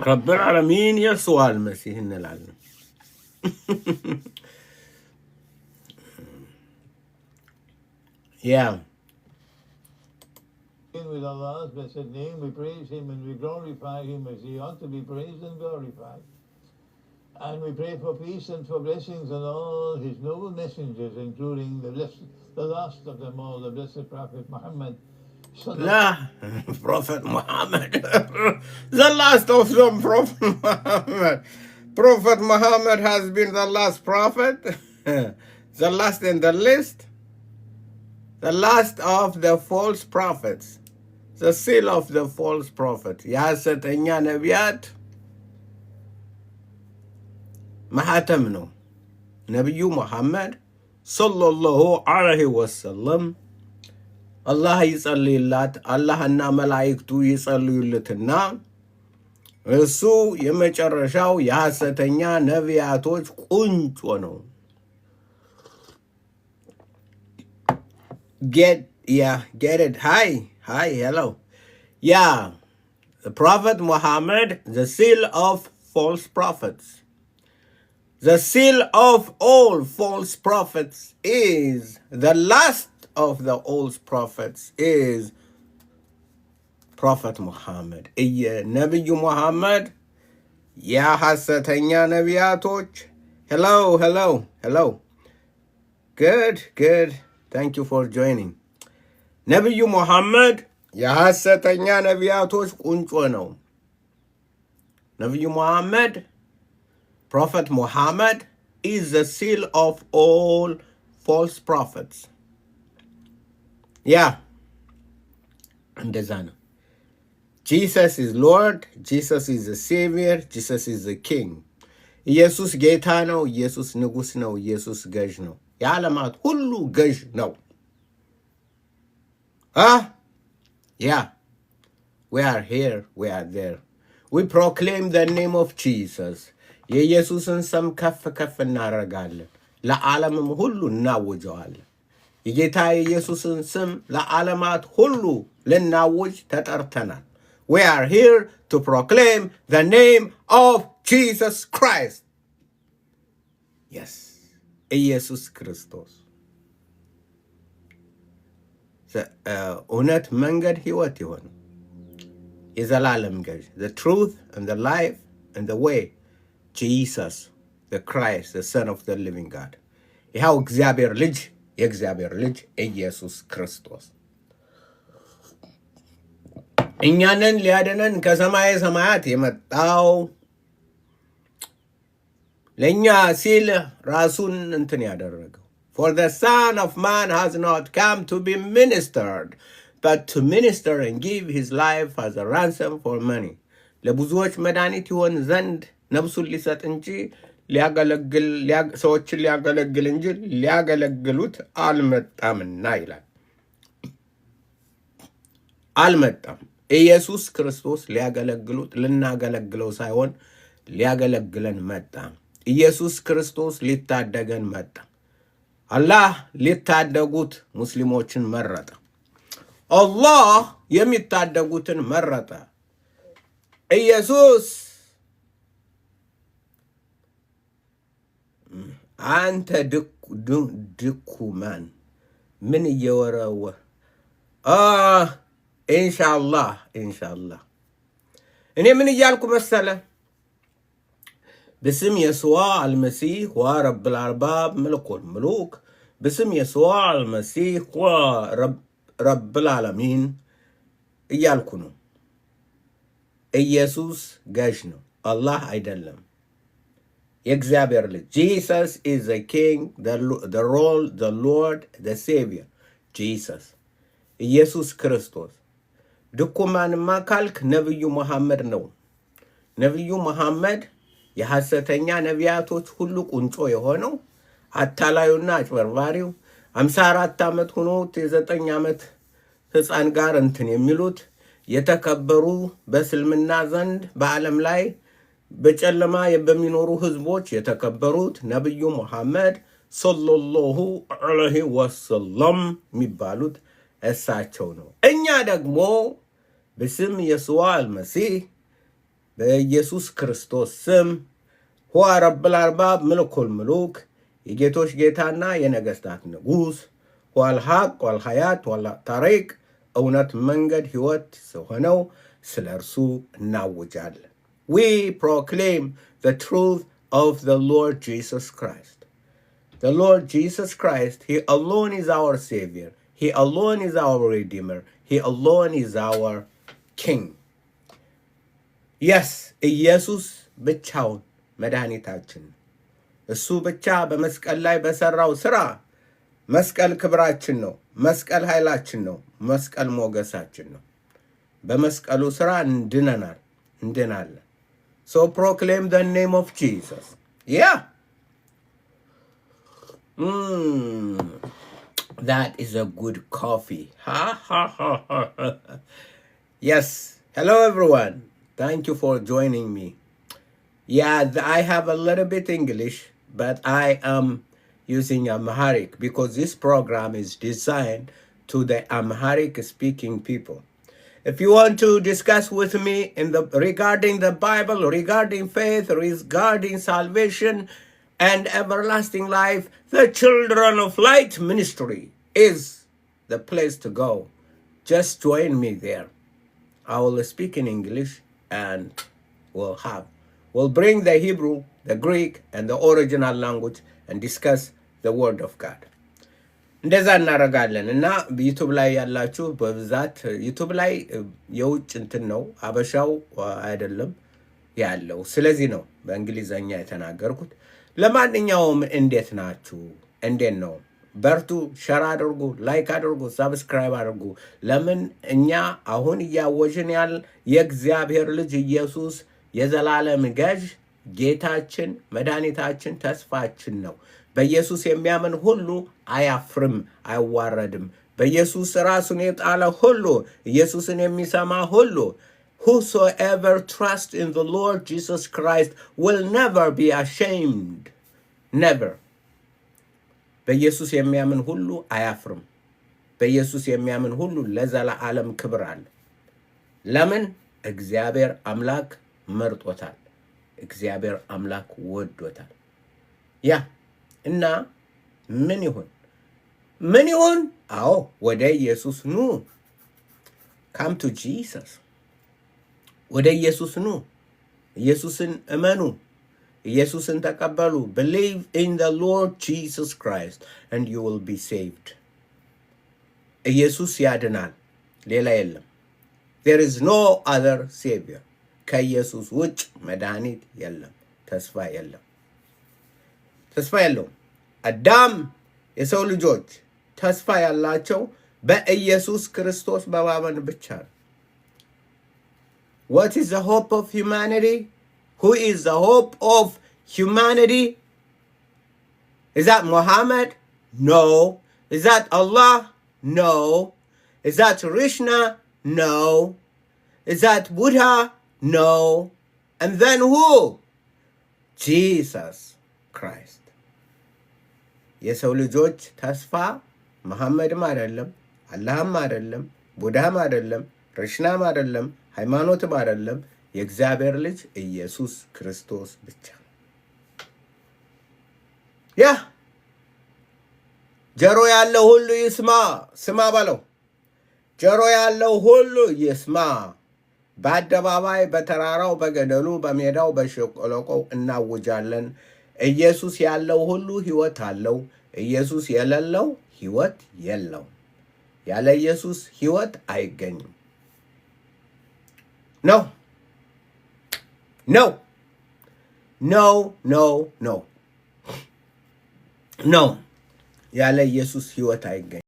رب العالمين يسوع المسيح እንላለን yeah with Allah's blessed name, we praise him and we glorify him as he ought to be praised and glorified. And we pray for peace and for blessings on all his noble messengers, including the last of them all, the blessed Prophet Muhammad. La, Prophet Muhammad. The last of them, Prophet Muhammad. Prophet Muhammad has been the last prophet. The last in the list. The last of the false prophets. The seal of the false prophet. የሐሰተኛ ነቢያት ማህተም ነው ነብዩ መሐመድ ሰለላሁ ዐለይሂ ወሰለም አላህ ይጸልይላት አላህና መላእክቱ ይጸልዩለትና እሱ የመጨረሻው የሐሰተኛ ነቢያቶች ቁንጮ ነው get it hi hello yeah the prophet Muhammad the seal of false prophets the seal of all false prophets is the last of the old prophets is Prophet Muhammad. Nabi Muhammad. Ya hasatanya nabiyatoch. Hello. Good. Thank you for joining. Nabi Muhammad. Ya hasatanya nabiyatoch kuncho no. Nabi Muhammad. Prophet Muhammad is the seal of all false prophets. Yeah. እንደዛ ነው Jesus is Lord, Jesus is the Savior, Jesus is the King. ኢየሱስ ጌታ ነው፣ ኢየሱስ ንጉስ ነው፣ ኢየሱስ ገዥ ነው። የዓለማት ሁሉ ገዥ ነው። Yeah. We are here, we are there. We proclaim the name of Jesus. የኢየሱስን ስም ከፍ እናደርጋለን። ለዓለምም ሁሉ እናውጀዋለን። የጌታ ኢየሱስን ስም ለዓለማት ሁሉ ልናውጅ ተጠርተናል። We are here to proclaim the name of Jesus Christ. Yes. ኢየሱስ ክርስቶስ እውነት መንገድ ሕይወት ይሆን የዘላለም ገዥ the truth and the life and the way Jesus the Christ the Son of the living God ይኸው የእግዚአብሔር ልጅ ኢየሱስ ክርስቶስ እኛንን ሊያድነን ከሰማየ ሰማያት የመጣው ለኛ ሲል ራሱን እንትን ያደረገው For the Son of Man has not come to be ministered, but to minister and give his life as a ransom for many. ለብዙዎች መድኃኒት ይሆን ዘንድ ነፍሱን ሊሰጥ እንጂ ሰዎችን ሊያገለግል እንጂ ሊያገለግሉት አልመጣምና ይላል። አልመጣም። ኢየሱስ ክርስቶስ ልናገለግለው ሳይሆን ሊያገለግለን መጣ። ኢየሱስ ክርስቶስ ሊታደገን መጣ። አላህ ሊታደጉት ሙስሊሞችን መረጠ። አላህ የሚታደጉትን መረጠ። ኢየሱስ አንተ ድኩማን ምን እየወረወ ኢንሻአላህ እኔ ምን እያልኩ መሰለ باسم يسوع المسيح ورب الأرباب ملك الملوك باسم يسوع المسيح ورب العالمين እያልኩ ነው ኢየሱስ ገዥ ነው አላህ አይደለም የእግዚአብሔር ልጅ Jesus is the king the Lord the Savior Jesus ኢየሱስ ክርስቶስ ድኩማንማ ካልክ ነብዩ መሐመድ ነው ነብዩ መሐመድ የሐሰተኛ ነቢያቶች ሁሉ ቁንጮ የሆነው አታላዩና አጭበርባሪው 54 ዓመት ሆኖት የ9 ዓመት ሕፃን ጋር እንትን የሚሉት የተከበሩ በእስልምና ዘንድ በዓለም ላይ በጨለማ በሚኖሩ ህዝቦች የተከበሩት ነብዩ መሐመድ ሰለላሁ ዐለይሂ ወሰለም የሚባሉት እሳቸው ነው። እኛ ደግሞ በስም ኢየሱስ አልመሲህ በኢየሱስ ክርስቶስ ስም ሁዋ ረብል አርባብ ምልኩል ምሉክ የጌቶች ጌታና የነገስታት ንጉሥ ሁዋል ሐቅ ሁዋል ሐያት ሁዋል ታሪክ እውነት መንገድ ሕይወት ሆነው ስለ እርሱ እናውጃለን። We proclaim the truth of the Lord Jesus Christ. The Lord Jesus Christ, He alone is our Savior. He alone is our Redeemer. He alone is our King. Yes, ኢየሱስ ብቻውን መድኃኒታችን ነው። እሱ ብቻ በመስቀል ላይ በሰራው ስራ መስቀል ክብራችን ነው። መስቀል ኃይላችን ነው። መስቀል ሞገሳችን ነው። በመስቀሉ ስራ እንድናለን። So proclaim the name of Jesus. Yeah. That is a good coffee. Ha ha ha ha. Yes. Hello everyone. Thank you for joining me. Yeah, I have a little bit English, but I am using Amharic because this program is designed to the Amharic speaking people. If you want to discuss with me regarding the Bible, regarding faith, regarding salvation and everlasting life, the Children of Light Ministry is the place to go. Just join me there. I will speak in English and we'll bring the Hebrew, the Greek, and the original language and discuss the Word of God. እንደዛ እናደርጋለን እና ዩቱብ ላይ ያላችሁ በብዛት ዩቱብ ላይ የውጭ እንትን ነው አበሻው አይደለም ያለው። ስለዚህ ነው በእንግሊዘኛ የተናገርኩት። ለማንኛውም እንዴት ናችሁ? እንዴት ነው? በርቱ፣ ሸር አድርጉ፣ ላይክ አድርጉ፣ ሳብስክራይብ አድርጉ። ለምን እኛ አሁን እያወጅን ያል የእግዚአብሔር ልጅ ኢየሱስ የዘላለም ገዥ ጌታችን መድኃኒታችን ተስፋችን ነው። በኢየሱስ የሚያምን ሁሉ አያፍርም፣ አይዋረድም። በኢየሱስ ራሱን የጣለ ሁሉ ኢየሱስን የሚሰማ ሁሉ whosoever trusts in the Lord Jesus Christ will never be ashamed. Never. በኢየሱስ የሚያምን ሁሉ አያፍርም። በኢየሱስ የሚያምን ሁሉ ለዘላለም ክብር አለ። ለምን? እግዚአብሔር አምላክ መርጦታል። እግዚአብሔር አምላክ ወዶታል። ያ እና ምን ይሁን? አዎ ወደ ኢየሱስ ኑ። Come to Jesus. ወደ ኢየሱስ ኑ። ኢየሱስን እመኑ። ኢየሱስን ተቀበሉ። Believe in the Lord Jesus Christ and you will be saved. ኢየሱስ ያድናል። ሌላ የለም። There is no other savior. ከኢየሱስ ውጭ መድኃኒት የለም። ተስፋ የለም። ተስፋ የለውም። አዳም የሰው ልጆች ተስፋ ያላቸው በኢየሱስ ክርስቶስ በማመን ብቻ ነው። What is the hope of humanity? Who is the hope of humanity? Is that Muhammad? No. Is that Allah? No. Is that Krishna? No. Is that Buddha? No. And then who? Jesus Christ. የሰው ልጆች ተስፋ መሐመድም አይደለም፣ አላህም አይደለም፣ ቡድሃም አይደለም፣ ርሽናም አይደለም፣ ሃይማኖትም አይደለም፣ የእግዚአብሔር ልጅ ኢየሱስ ክርስቶስ ብቻ። ያ ጆሮ ያለው ሁሉ ይስማ። ስማ በለው። ጆሮ ያለው ሁሉ ይስማ። በአደባባይ፣ በተራራው፣ በገደሉ፣ በሜዳው፣ በሸለቆው እናውጃለን። ኢየሱስ ያለው ሁሉ ሕይወት አለው። ኢየሱስ የሌለው ሕይወት የለው። ያለ ኢየሱስ ሕይወት አይገኝም። ነው ነው ነው ነው ነው ነው ያለ ኢየሱስ ሕይወት አይገኝም።